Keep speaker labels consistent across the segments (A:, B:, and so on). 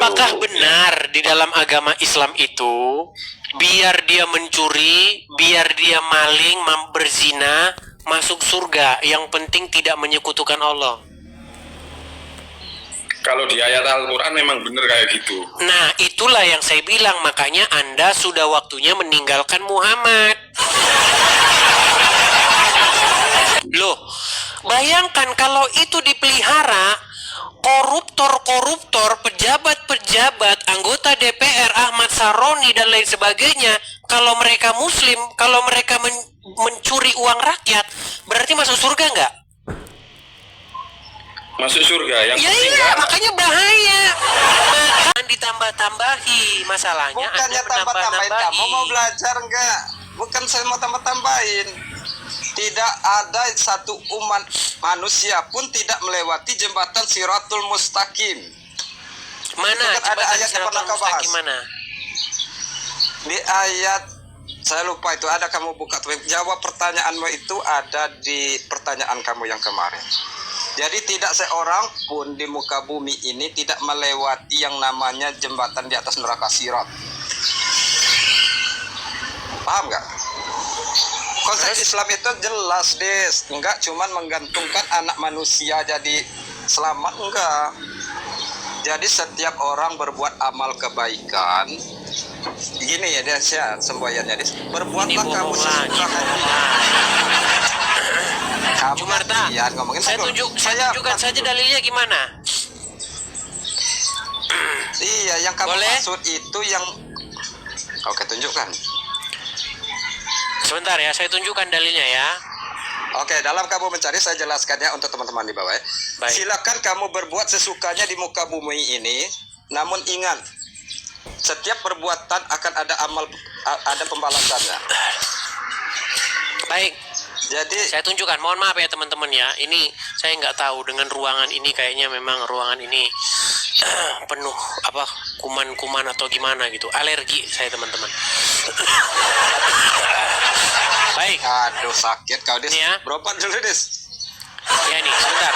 A: Apakah benar di dalam agama Islam itu biar dia mencuri, biar dia maling, berzina, masuk surga, yang penting tidak menyekutukan Allah?
B: Kalau di ayat Al-Quran memang benar kayak gitu.
A: Nah, itulah yang saya bilang, makanya Anda sudah waktunya meninggalkan Muhammad. Loh, bayangkan kalau itu dipelihara, koruptor-koruptor, pejabat-pejabat, anggota DPR, Ahmad Saroni dan lain sebagainya, kalau mereka muslim, kalau mereka mencuri uang rakyat, berarti masuk surga nggak?
B: Masuk surga yang
A: iya, makanya bahaya. Jangan ditambah-tambahi masalahnya.
C: Bukannya tambah-tambahin, kamu mau belajar enggak? Bukan saya mau tambah-tambahin. Tidak ada satu umat manusia pun tidak melewati jembatan Siratul Mustaqim.
A: Mana?
C: Kan ada ayat yang pernah kau bahas.
A: Mana?
C: Di ayat, saya lupa itu, ada, kamu buka. Jawab pertanyaanmu itu ada di pertanyaan kamu yang kemarin. Jadi tidak seorang pun di muka bumi ini tidak melewati yang namanya jembatan di atas neraka Sirat. Paham nggak? Konsep Islam itu jelas, Des. Enggak cuman menggantungkan anak manusia jadi selamat, enggak. Jadi setiap orang berbuat amal kebaikan. Gini ya, Des, ya, semboyannya, Des. Berbuatlah kamu sesuka hati.
A: Jumarta, saya tunjukkan saja dalilnya gimana.
C: Iya, yang kamu maksud itu yang... Oke, tunjukkan.
A: Sebentar ya, saya tunjukkan dalilnya ya.
C: Oke, dalam kamu mencari, saya jelaskannya untuk teman-teman di bawah ya. Silakan kamu berbuat sesukanya di muka bumi ini, namun ingat, setiap perbuatan akan ada amal, ada pembalasannya.
A: Baik.
C: Jadi
A: saya tunjukkan, mohon maaf ya teman-teman ya, ini saya nggak tahu dengan ruangan ini, kayaknya memang ruangan ini penuh apa kuman-kuman atau gimana gitu, alergi saya teman-teman. Baik.
C: Aduh, sakit kau, Des.
A: Ya.
C: Berobat dulu, Des.
A: Ya nih, sebentar.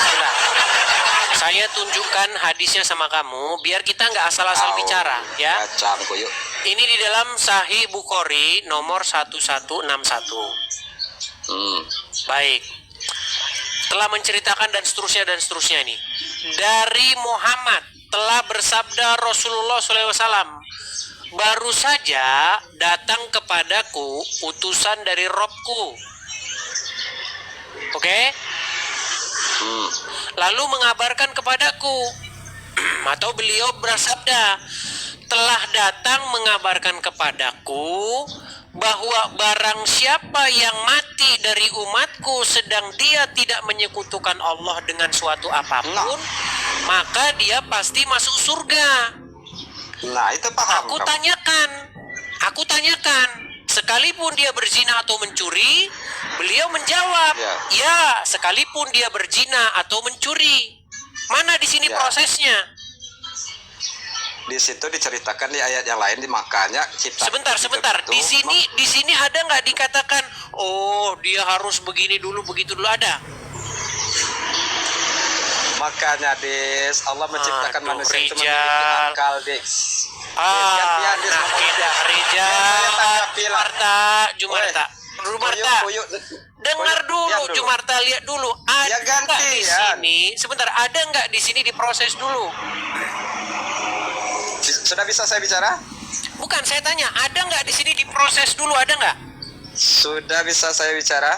A: Saya tunjukkan hadisnya sama kamu, biar kita nggak asal-asal bicara ya. Ini di dalam Sahih Bukhari nomor 1161. Baik. Telah menceritakan dan seterusnya nih. Dari Muhammad telah bersabda Rasulullah SAW, baru saja datang kepadaku utusan dari Robku. Oke? Lalu mengabarkan kepadaku, atau beliau bersabda, telah datang mengabarkan kepadaku bahwa barang siapa yang mati dari umatku sedang dia tidak menyekutukan Allah dengan suatu apapun, maka dia pasti masuk surga.
C: Nah, itu paham.
A: Aku tanyakan, sekalipun dia berzina atau mencuri, beliau menjawab, ya, sekalipun dia berzina atau mencuri. Mana di sini prosesnya?
C: Di situ diceritakan di ayat yang lain, makanya kita
A: sebentar. Di sini ada nggak dikatakan, oh dia harus begini dulu, begitu dulu, ada?
C: Makanya, Des, Allah menciptakan manusia itu memiliki akal, Des.
A: Jumarta. Dengar dulu, Jumarta, lihat dulu. Ada nggak di sini? Sebentar, ada nggak di sini diproses dulu?
C: Sudah bisa saya bicara?
A: Bukan, saya tanya, ada nggak di sini diproses dulu, ada nggak?
C: Sudah bisa saya bicara?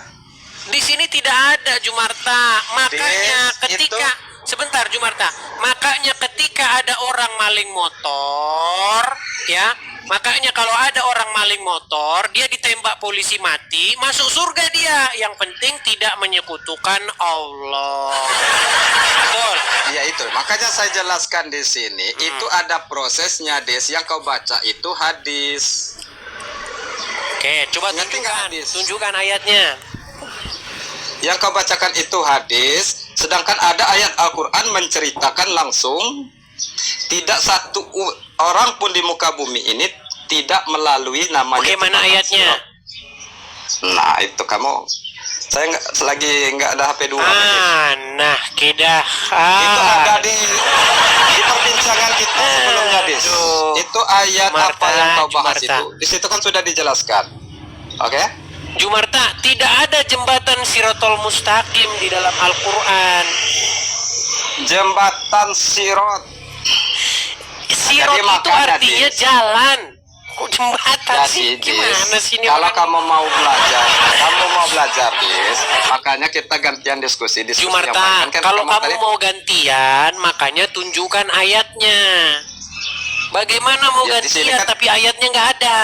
A: Di sini tidak ada, Jumarta. Makanya sebentar, Jumarta. Makanya ketika ada orang maling motor, ya, makanya kalau ada orang maling motor, dia ditembak polisi mati, masuk surga dia. Yang penting tidak menyekutukan Allah. Betul.
C: Ya itu, makanya saya jelaskan di sini. Itu ada prosesnya, Des. Yang kau baca itu hadis.
A: Oke, coba tunjukkan ayatnya.
C: Yang kau bacakan itu hadis, sedangkan ada ayat Al-Quran menceritakan langsung, tidak satu orang pun di muka bumi ini tidak melalui namanya.
A: Oke, mana ayatnya?
C: Nah, itu kamu, saya nggak ada HP dua.
A: Nah, kidah.
C: Itu ada di perbincangan kita sebelumnya, itu ayat
A: Jumarta,
C: apa yang kau bahas
A: Jumarta.
C: itu? Di situ kan sudah dijelaskan. Oke?
A: Jumarta, tidak ada jembatan Sirotol Mustaqim di dalam Al-Quran.
C: Jembatan Sirot.
A: Sirot
C: Jadi
A: itu
C: makanya,
A: artinya
C: Dis.
A: jalan. Kok jembatan sih?
C: Jadi,
A: Gimana
C: Dis,
A: sih ini
C: kalau
A: orang?
C: kamu mau belajar, Dis, makanya kita gantian diskusi yang
A: Jumarta,
C: baik. Kan
A: kalau kamu
C: tadi
A: mau gantian, makanya tunjukkan ayatnya. Bagaimana mau
C: Ya, di sini
A: gantian
C: kan-
A: tapi ayatnya nggak ada?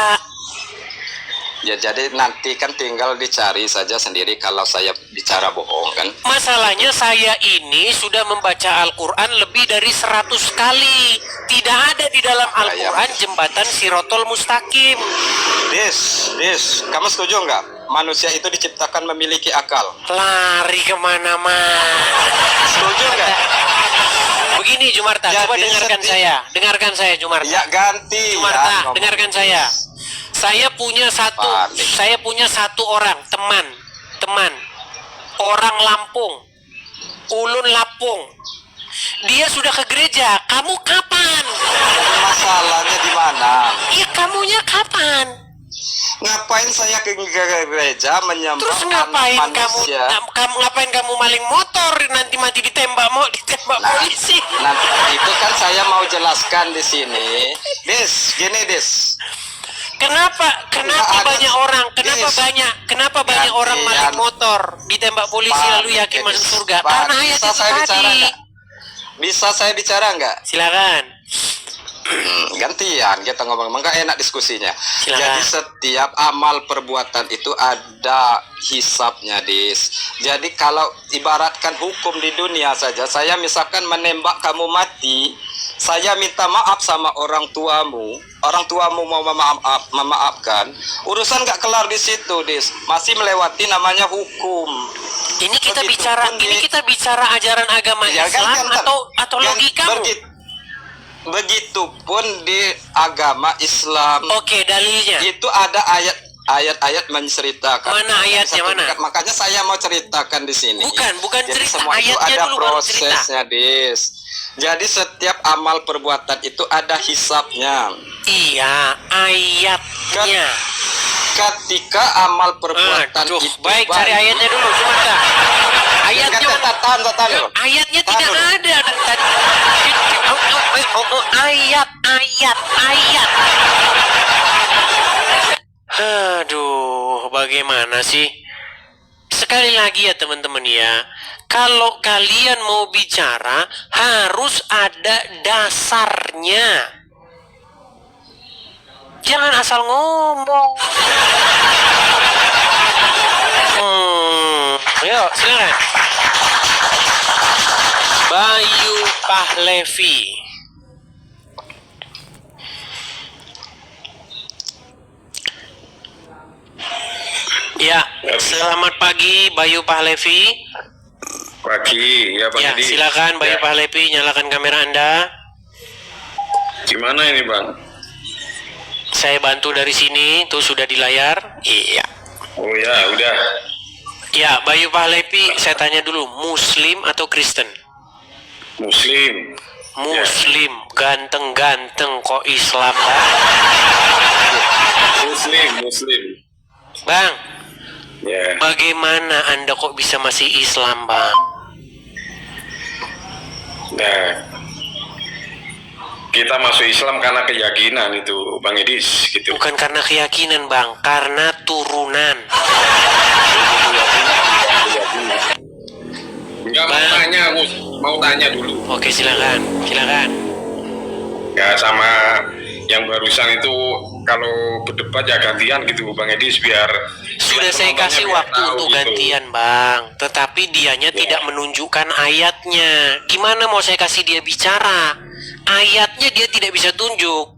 C: ya jadi nanti kan tinggal dicari saja sendiri kalau saya bicara bohong kan.
A: Masalahnya saya ini sudah membaca Al-Quran lebih dari 100 kali. Tidak ada di dalam Al-Quran jembatan Sirotol Mustaqim.
C: Dis, kamu setuju nggak? Manusia itu diciptakan memiliki akal.
A: Lari kemana-mana.
C: Setuju nggak?
A: Begini Jumarta,
C: Jadi
A: coba dengarkan
C: seti-
A: saya. Dengarkan saya Jumarta.
C: Ya ganti.
A: Jumarta,
C: ya, ngomong.
A: dengarkan saya. Saya punya satu orang teman orang Lampung, ulun Lampung. Dia sudah ke gereja. Kamu kapan?
C: Masalahnya di mana?
A: Iya, kamunya kapan?
C: Ngapain saya ke gereja menyembah
A: Terus ngapain
C: manusia?
A: ngapain kamu maling motor nanti mati ditembak ditembak
C: Nah,
A: polisi?
C: nanti itu kan saya mau jelaskan di sini. Dis, Dis.
A: Kenapa
C: Nggak ada-
A: banyak orang?
C: Dis.
A: Kenapa banyak orang maling
C: Gantian.
A: motor ditembak polisi
C: Pak,
A: lalu yakin
C: Dis.
A: masuk surga?
C: Pak,
A: Karena ayat
C: bisa
A: itu
C: saya bicara
A: tadi.
C: nggak? Bisa saya bicara nggak?
A: Silakan.
C: Gantian kita ngomong, nggak enak diskusinya.
A: Silakan.
C: Jadi setiap amal perbuatan itu ada hisapnya, Dis. Jadi kalau ibaratkan hukum di dunia saja, saya misalkan menembak kamu mati, saya minta maaf sama orang tuamu mau memaafkan, urusan nggak kelar di situ, Dis. Masih melewati namanya hukum.
A: Ini kita
C: Begitupun
A: bicara ajaran agama
C: Ya,
A: Islam
C: gantian.
A: atau logikamu?
C: Begitupun di agama Islam.
A: Oke, dalilnya.
C: Itu ada ayat-ayat menceritakan.
A: Mana ayatnya, mana?
C: Makanya saya mau ceritakan di sini.
A: Bukan
C: Jadi
A: cerita,
C: semua itu
A: ayatnya
C: ada
A: dulu baru cerita.
C: prosesnya, Dis. Jadi setiap amal perbuatan itu ada hisapnya.
A: Iya, ayatnya.
C: Ketika amal perbuatan
A: Aduh,
C: itu
A: baik, cari ayatnya dulu, Jumarta. Ayatnya mana?
C: Tahan dulu.
A: Ayatnya
C: Tahan
A: tidak
C: dulu.
A: ada tadi. Ayat. Aduh, bagaimana sih? Sekali lagi ya teman-teman ya, kalau kalian mau bicara harus ada dasarnya. Jangan asal ngomong. Ayo, silakan. Bayu Pahlevi. Ya, selamat pagi Bayu Pahlevi.
B: Pagi, ya Bang
A: Ya,
B: Edi.
A: silakan Bayu
B: Ya.
A: Pahlevi, nyalakan kamera Anda.
B: Gimana ini Bang?
A: Saya bantu dari sini, tuh sudah di layar. Iya.
B: Oh ya, udah.
A: Ya, Bayu Pahlevi, saya tanya dulu, Muslim atau Kristen?
B: Muslim.
A: Muslim, ganteng-ganteng kok Islam, Bang?
B: Muslim.
A: Bang,
B: Ya.
A: bagaimana Anda kok bisa masih Islam, Bang?
B: Nah, kita masuk Islam karena keyakinan itu, Bang Edis, gitu.
A: Bukan karena keyakinan, Bang, karena turunan.
B: Enggak mau tanya dulu.
A: Oke, silakan.
B: Ya sama yang barusan itu kalau berdebat ya gantian gitu, Bang Edis, biar
A: Sudah saya kasih
B: biar
A: waktu
B: tahu
A: untuk
B: gitu.
A: gantian, Bang. Tetapi dianya tidak menunjukkan ayatnya. Gimana mau saya kasih dia bicara? Ayatnya dia tidak bisa tunjuk.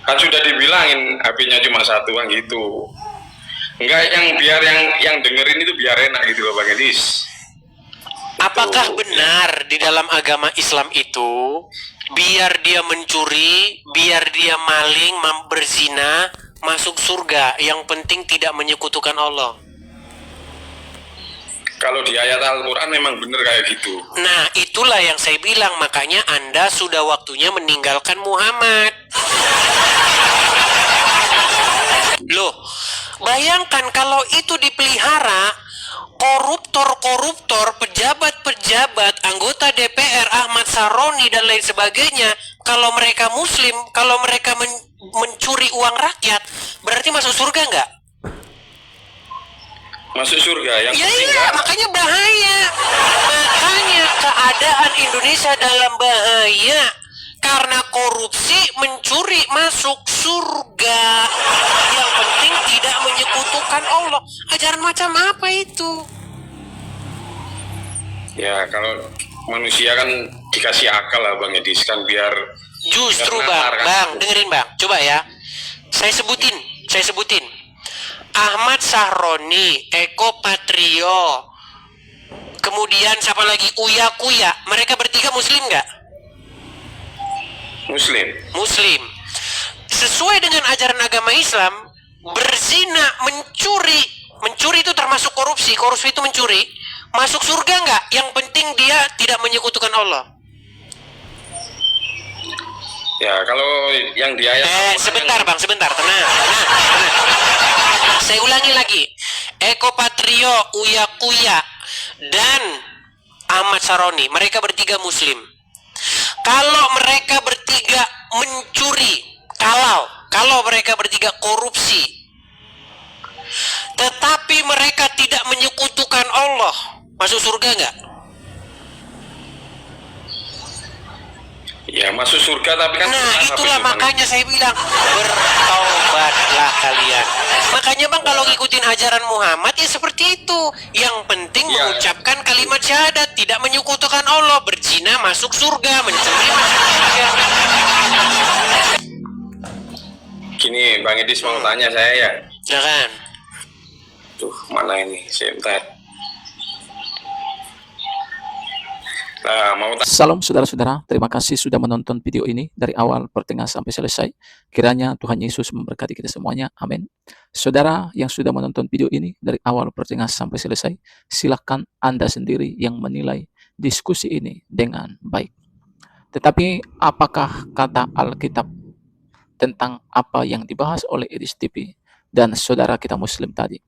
B: Kan sudah dibilangin HP-nya cuma satu, Bang, gitu. Enggak, biar yang dengerin itu biar enak gitu loh, Bang Edis.
A: Apakah benar di dalam agama Islam itu biar dia mencuri, biar dia maling, berzina, masuk surga, yang penting tidak menyekutukan Allah?
B: Kalau di ayat Al-Quran memang bener kayak gitu.
A: Nah, itulah yang saya bilang, makanya Anda sudah waktunya meninggalkan Muhammad. Bayangkan kalau itu dipelihara, koruptor-koruptor, pejabat-pejabat, anggota DPR, Ahmad Saroni dan lain sebagainya, kalau mereka muslim, kalau mereka mencuri uang rakyat, berarti masuk surga nggak?
B: Masuk surga yang
A: Ya
B: penting
A: iya,
B: nggak.
A: makanya bahaya. Makanya keadaan Indonesia dalam bahaya. Karena korupsi, mencuri masuk surga. Yang penting tidak menyekutukan Allah. Ajaran macam apa itu?
B: Ya kalau manusia kan dikasih akal lah Bang Edis kan biar
A: Justru
B: biar
A: bang,
B: nalar kan.
A: bang, dengerin bang, coba ya. Saya sebutin. Ahmad Sahroni, Eko Patrio, kemudian siapa lagi? Uya Kuya. Mereka bertiga muslim nggak? Muslim. Sesuai dengan ajaran agama Islam, berzina, mencuri itu termasuk korupsi itu mencuri, masuk surga nggak? Yang penting dia tidak menyekutukan Allah.
B: Ya kalau yang di ayat
A: Sebentar bang, tenang. Saya ulangi lagi, Eko Patrio, Uya Kuya, dan Ahmad Saroni, mereka bertiga muslim. Kalau mereka bertiga mencuri, kalau mereka bertiga korupsi, tetapi mereka tidak menyekutukan Allah, masuk surga nggak?
B: ya masuk surga tapi kan
A: Nah itulah makanya saya bilang bertaubatlah kalian. Makanya bang kalau ngikutin ajaran Muhammad ya seperti itu. Yang penting mengucapkan kalimat syahadat, tidak menyekutukan Allah. Berzina masuk surga, mencuri masuk surga.
B: Gini Bang Edis mau tanya saya ya.
A: Jangan.
B: Tuh mana ini? Sebentar. Nah,
D: Salam saudara-saudara, terima kasih sudah menonton video ini dari awal, pertengahan sampai selesai. Kiranya Tuhan Yesus memberkati kita semuanya, amin. Saudara yang sudah menonton video ini dari awal, pertengahan sampai selesai, silakan Anda sendiri yang menilai diskusi ini dengan baik. Tetapi apakah kata Alkitab tentang apa yang dibahas oleh Edis TV dan saudara kita Muslim tadi?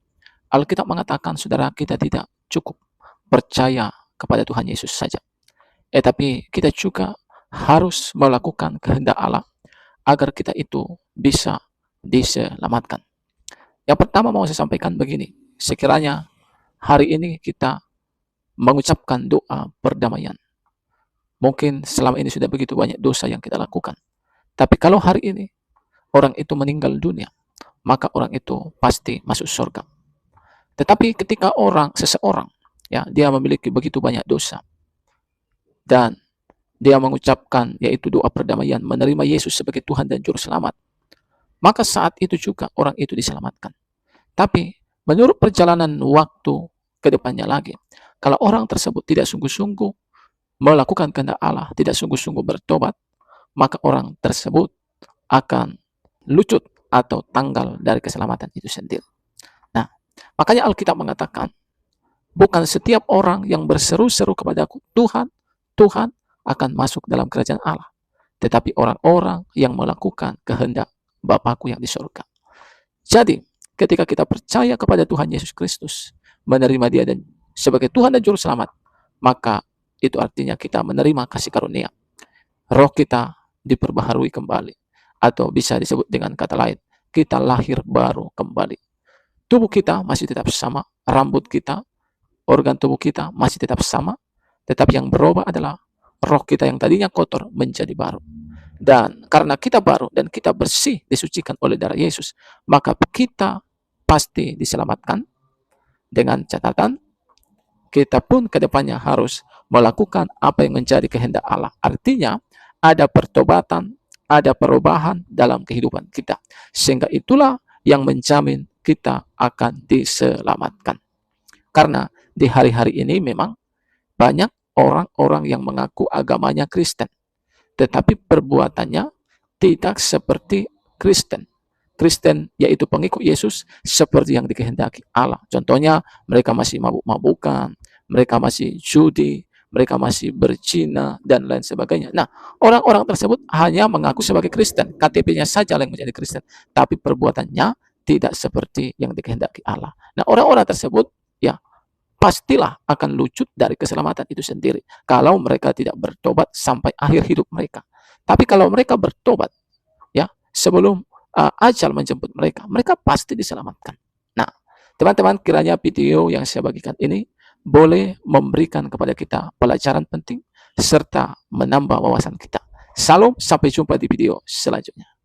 D: Alkitab mengatakan saudara kita tidak cukup percaya kepada Tuhan Yesus saja. Tapi kita juga harus melakukan kehendak Allah agar kita itu bisa diselamatkan. Yang pertama mau saya sampaikan begini, sekiranya hari ini kita mengucapkan doa perdamaian. Mungkin selama ini sudah begitu banyak dosa yang kita lakukan. Tapi kalau hari ini orang itu meninggal dunia, maka orang itu pasti masuk surga. Tetapi ketika seseorang ya dia memiliki begitu banyak dosa, dan dia mengucapkan yaitu doa perdamaian, menerima Yesus sebagai Tuhan dan Juru Selamat, maka saat itu juga orang itu diselamatkan. Tapi menurut perjalanan waktu ke depannya lagi, kalau orang tersebut tidak sungguh-sungguh melakukan kehendak Allah, tidak sungguh-sungguh bertobat, maka orang tersebut akan lucut atau tanggal dari keselamatan itu sendiri. Nah, makanya Alkitab mengatakan, bukan setiap orang yang berseru-seru kepadaku, Tuhan, Tuhan, akan masuk dalam kerajaan Allah, tetapi orang-orang yang melakukan kehendak Bapakku yang di surga. Jadi, ketika kita percaya kepada Tuhan Yesus Kristus, menerima Dia dan sebagai Tuhan dan Juru Selamat, maka itu artinya kita menerima kasih karunia. Roh kita diperbaharui kembali, atau bisa disebut dengan kata lain, kita lahir baru kembali. Tubuh kita masih tetap sama, rambut kita, organ tubuh kita masih tetap sama, tetapi yang berubah adalah roh kita yang tadinya kotor menjadi baru. Dan karena kita baru dan kita bersih, disucikan oleh darah Yesus, maka kita pasti diselamatkan. Dengan catatan, kita pun kedepannya harus melakukan apa yang menjadi kehendak Allah. Artinya, ada pertobatan, ada perubahan dalam kehidupan kita. Sehingga itulah yang menjamin kita akan diselamatkan. Karena di hari-hari ini memang banyak orang-orang yang mengaku agamanya Kristen, tetapi perbuatannya tidak seperti Kristen. Kristen yaitu pengikut Yesus seperti yang dikehendaki Allah. Contohnya mereka masih mabuk-mabukan, mereka masih judi, mereka masih berzina dan lain sebagainya. Nah, orang-orang tersebut hanya mengaku sebagai Kristen, KTP-nya saja yang menjadi Kristen, tapi perbuatannya tidak seperti yang dikehendaki Allah. Nah, orang-orang tersebut ya pastilah akan lucut dari keselamatan itu sendiri kalau mereka tidak bertobat sampai akhir hidup mereka. Tapi kalau mereka bertobat ya sebelum ajal menjemput mereka, mereka pasti diselamatkan. Nah, teman-teman, kiranya video yang saya bagikan ini boleh memberikan kepada kita pelajaran penting serta menambah wawasan kita. Salam, sampai jumpa di video selanjutnya.